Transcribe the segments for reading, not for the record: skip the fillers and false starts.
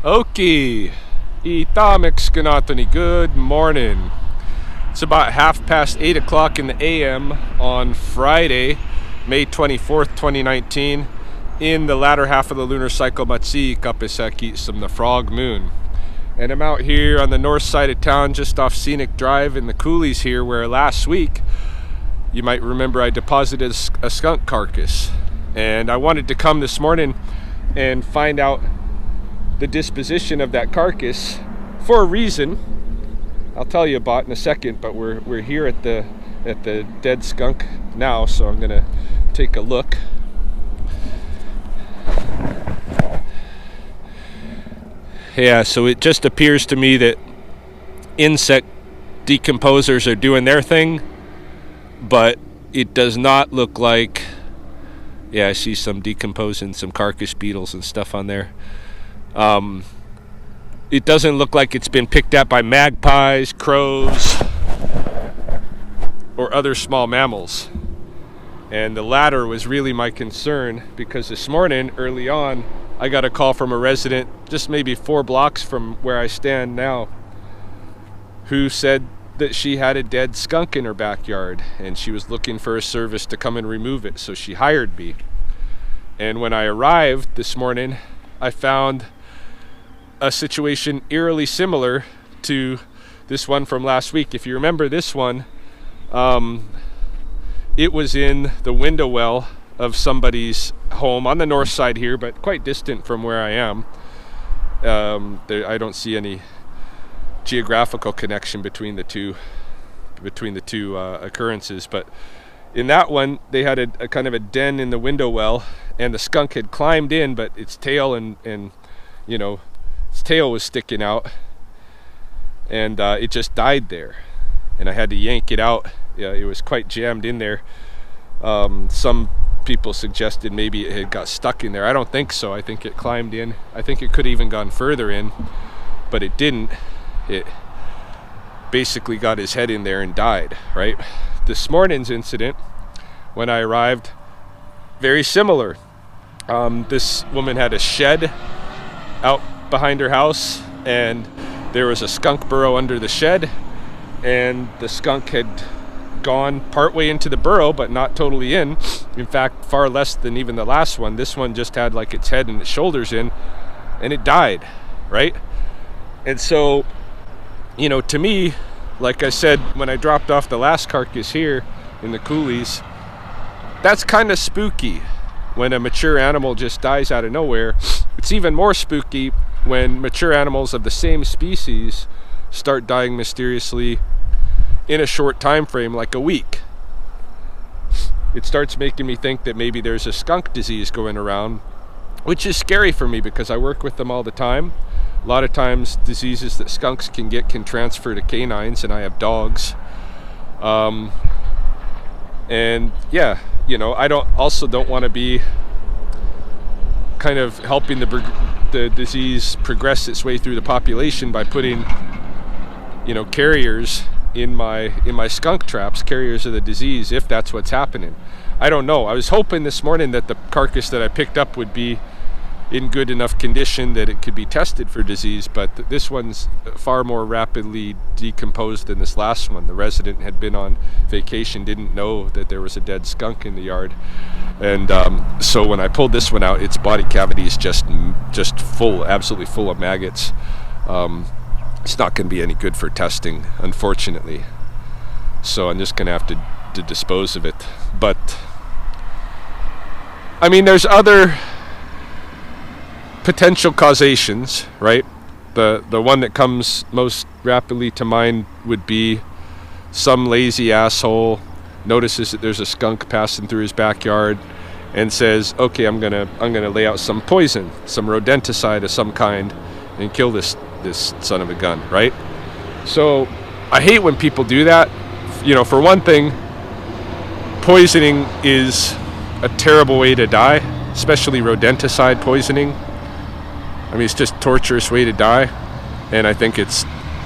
Okie, Itamixkanatani, good morning. It's about 8 o'clock in the AM on Friday, May 24th, 2019, in the latter half of the lunar cycle Matsi Kapisaki some the frog moon. And I'm out here on the north side of town, just off Scenic Drive in the coulees here, where last week, you might remember I deposited a skunk carcass. And I wanted to come this morning and find out the disposition of that carcass for a reason I'll tell you about in a second, but we're here at the dead skunk now, so I'm gonna take a look. Yeah, so it just appears to me that insect decomposers are doing their thing, but it does not look like, yeah, I see some decomposing, some carcass beetles and stuff on there. It doesn't look like it's been picked at by magpies, crows, or other small mammals. And the latter was really my concern, because this morning, early on, I got a call from a resident just maybe 4 blocks from where I stand now, who said that she had a dead skunk in her backyard and she was looking for a service to come and remove it, so she hired me. And when I arrived this morning, I found a situation eerily similar to this one from last week. If you remember this one, it was in the window well of somebody's home on the north side here, but quite distant from where I am. I don't see any geographical connection between the two occurrences, but in that one they had a kind of a den in the window well, and the skunk had climbed in, but its tail and its tail was sticking out, and it just died there, and I had to yank it out. Yeah, it was quite jammed in there. Some people suggested maybe it had got stuck in there. I don't think so. I think it climbed in. I think it could have even gone further in, but it didn't. It basically got his head in there and died, right? This morning's incident, when I arrived, very similar. This woman had a shed out behind her house, and there was a skunk burrow under the shed, and the skunk had gone partway into the burrow, but not totally in fact far less than even the last one. This one just had like its head and its shoulders in, and it died, right? And so, to me, like I said when I dropped off the last carcass here in the coulees, that's kind of spooky when a mature animal just dies out of nowhere. It's even more spooky when mature animals of the same species start dying mysteriously in a short time frame, like a week. It starts making me think that maybe there's a skunk disease going around, which is scary for me because I work with them all the time. A lot of times diseases that skunks can get can transfer to canines, and I have dogs. And yeah, I don't want to be kind of helping the disease progress its way through the population by putting carriers in my skunk traps, carriers of the disease, if that's what's happening. I don't know. I was hoping this morning that the carcass that I picked up would be in good enough condition that it could be tested for disease, but this one's far more rapidly decomposed than this last one. The resident had been on vacation, didn't know that there was a dead skunk in the yard, and so when I pulled this one out, its body cavity is just full, absolutely full of maggots. It's not going to be any good for testing, unfortunately, so I'm just going to have to dispose of it. But I mean, there's other potential causations, right? The one that comes most rapidly to mind would be some lazy asshole notices that there's a skunk passing through his backyard and says, okay, I'm gonna lay out some poison, some rodenticide of some kind, and kill this son of a gun, right? So I hate when people do that. For one thing, poisoning is a terrible way to die, especially rodenticide poisoning. I mean, it's just a torturous way to die, and I think it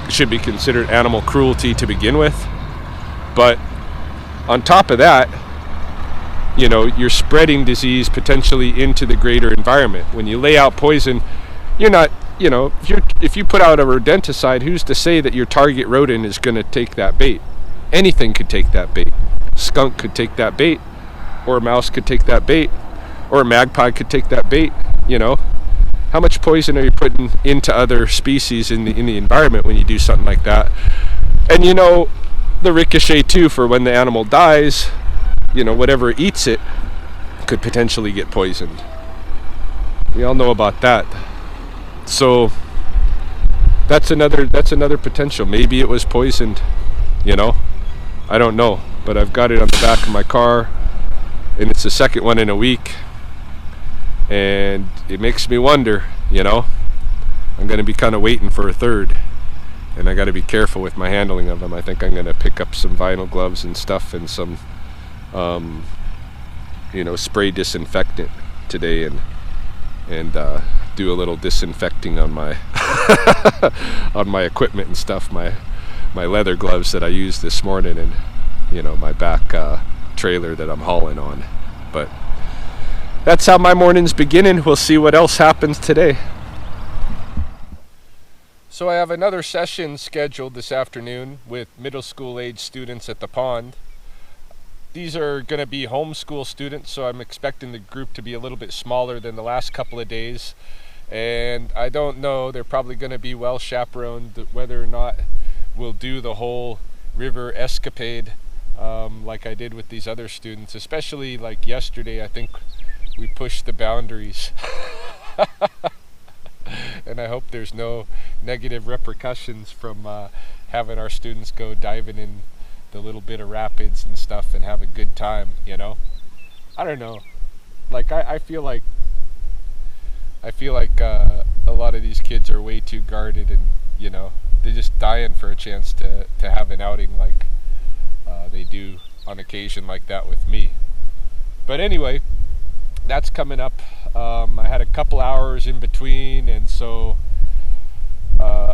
should be considered animal cruelty to begin with. But on top of that, you're spreading disease potentially into the greater environment. When you lay out poison, you're not if you put out a rodenticide, who's to say that your target rodent is going to take that bait? Anything could take that bait. Skunk could take that bait, or a mouse could take that bait, or a magpie could take that bait. How much poison are you putting into other species in the environment when you do something like that? And the ricochet too, for when the animal dies, whatever eats it could potentially get poisoned. We all know about that. So that's another potential. Maybe it was poisoned, I don't know, but I've got it on the back of my car, and it's the second one in a week, and it makes me wonder, I'm going to be kind of waiting for a third, and I got to be careful with my handling of them. I think I'm going to pick up some vinyl gloves and stuff, and some spray disinfectant today, and do a little disinfecting on my on my equipment and stuff, my leather gloves that I used this morning, and my back trailer that I'm hauling on. But that's how my morning's beginning. We'll see what else happens today. So I have another session scheduled this afternoon with middle school age students at the pond. These are going to be homeschool students, so I'm expecting the group to be a little bit smaller than the last couple of days. And I don't know, they're probably going to be well chaperoned, whether or not we'll do the whole river escapade like I did with these other students. Especially like yesterday, I think we pushed the boundaries. And I hope there's no negative repercussions from having our students go diving in the little bit of rapids and stuff and have a good time, I don't know. Like I feel like a lot of these kids are way too guarded, and they're just dying for a chance to have an outing like they do on occasion like that with me. But anyway, that's coming up. I had a couple hours in between, and so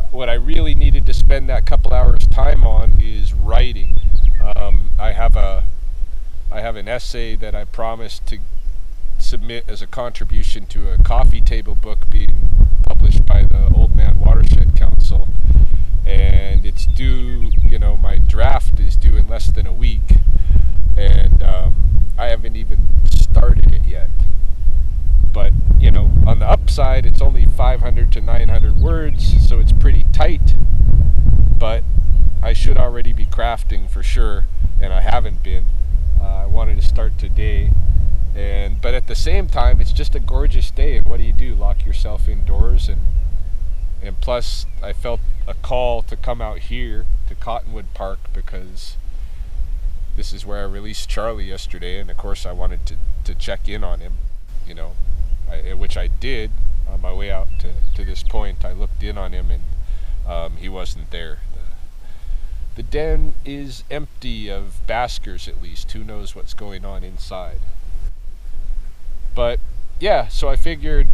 what I really needed to spend that couple hours time on is writing. I have an essay that I promised to submit as a contribution to a coffee table book being published by the Oldman Watershed Council, and it's due, my draft is due in less than a week, and I haven't even started it yet. But on the upside, it's only 500 to 900 words, so it's pretty tight, but I should already be crafting for sure, and I haven't been. I wanted to start today, but at the same time, it's just a gorgeous day, and what do? Lock yourself indoors, and plus I felt a call to come out here to Cottonwood Park because this is where I released Charlie yesterday, and of course I wanted to check in on him, which I did on my way out to this point. I looked in on him, and he wasn't there. The den is empty of baskers, at least. Who knows what's going on inside? But yeah, so I figured,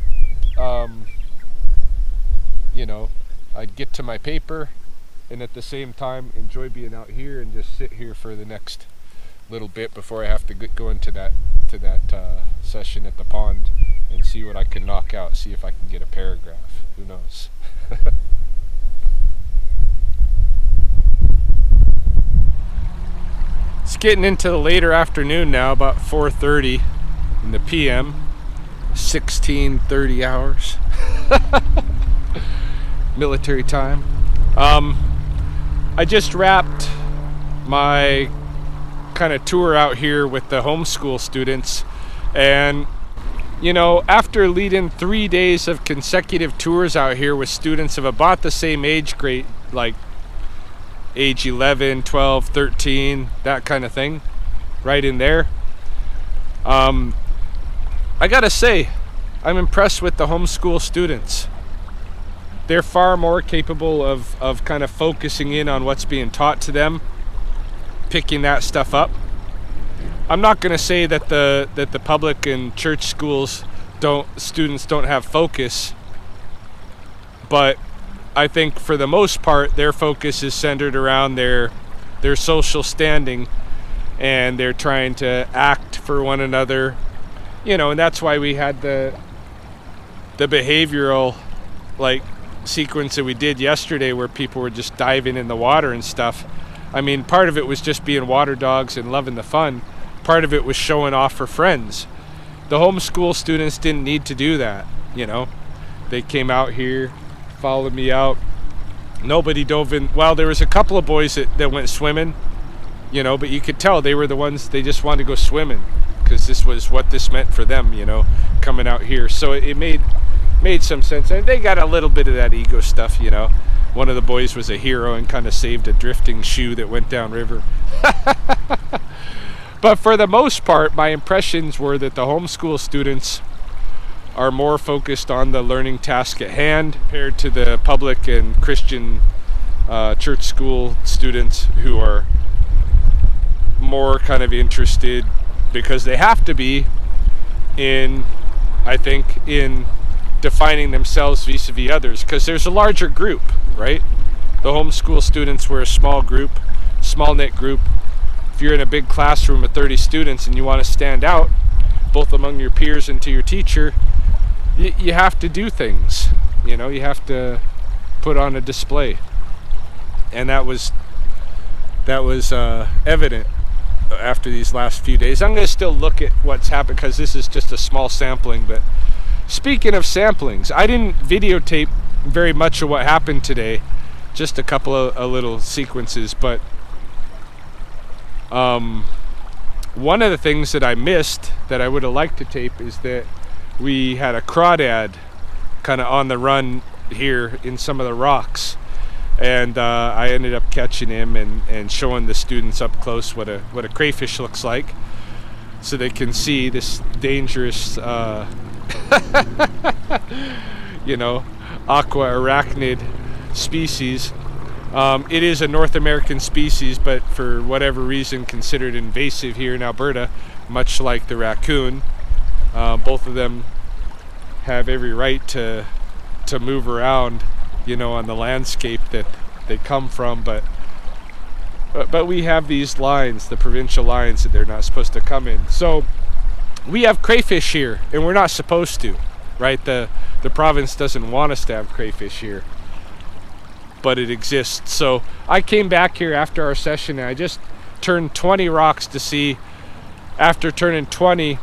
I'd get to my paper, and at the same time enjoy being out here and just sit here for the next little bit before I have to go into that session at the pond and see what I can knock out, see if I can get a paragraph. Who knows? It's getting into the later afternoon now, about 4:30 in the PM, 16:30 hours. Military time. I just wrapped my kind of tour out here with the homeschool students, and after leading 3 days of consecutive tours out here with students of about the same age grade, like age 11, 12, 13, that kind of thing, right in there, I gotta say, I'm impressed with the homeschool students. They're far more capable of kind of focusing in on what's being taught to them, picking that stuff up. I'm not going to say that the public and church schools students don't have focus, but I think for the most part their focus is centered around their social standing, and they're trying to act for one another, and that's why we had the behavioral sequence that we did yesterday where people were just diving in the water and stuff, I mean, part of it was just being water dogs and loving the fun. Part of it was showing off for friends. The homeschool students didn't need to do that, you know. They came out here, followed me out. Nobody dove in. Well, there was a couple of boys that went swimming, you know, but you could tell they were the ones, they just wanted to go swimming because this was what this meant for them, you know, coming out here. So it made some sense. And they got a little bit of that ego stuff, you know. One of the boys was a hero and kind of saved a drifting shoe that went downriver. But for the most part, my impressions were that the homeschool students are more focused on the learning task at hand compared to the public and Christian church school students who are more kind of interested, because they have to be, in, I think, in defining themselves vis-a-vis others, because there's a larger group, right? The homeschool students were a small group, small knit group. If you're in a big classroom of 30 students and you want to stand out, both among your peers and to your teacher, you have to do things, you know, you have to put on a display. And that was evident after these last few days. I'm going to still look at what's happened because this is just a small sampling, but speaking of samplings, I didn't videotape very much of what happened today, just a couple of little sequences, but one of the things that I missed that I would have liked to tape is that we had a crawdad kind of on the run here in some of the rocks, and I ended up catching him and showing the students up close what a crayfish looks like, so they can see this dangerous you know, aqua arachnid species. It is a North American species, but for whatever reason considered invasive here in Alberta, much like the raccoon. Both of them have every right to move around, you know, on the landscape that they come from, but we have these lines, the provincial lines, that they're not supposed to come in. So we have crayfish here, and we're not supposed to, right? The province doesn't want us to have crayfish here, but it exists. So I came back here after our session and I just turned 20 rocks to see, after turning 20,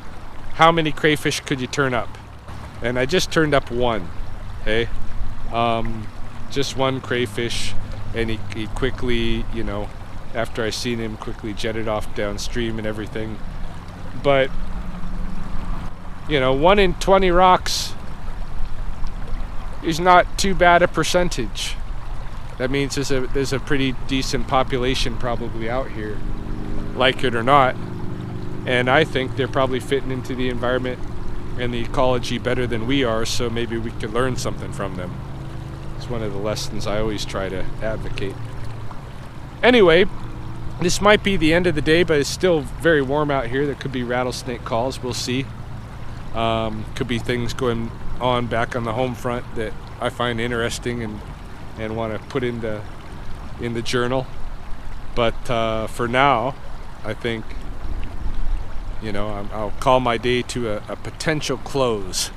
how many crayfish could you turn up. And I just turned up one, okay? Just one crayfish, and he quickly, you know, after I seen him, quickly jetted off downstream and everything. But, you know, 1 in 20 rocks is not too bad a percentage. That means there's a pretty decent population probably out here, like it or not. And I think they're probably fitting into the environment and the ecology better than we are, so maybe we could learn something from them. It's one of the lessons I always try to advocate. Anyway, this might be the end of the day, but it's still very warm out here. There could be rattlesnake calls, we'll see. Could be things going on back on the home front that I find interesting and want to put in the journal. But for now, I think, you know, I'll call my day to a potential close.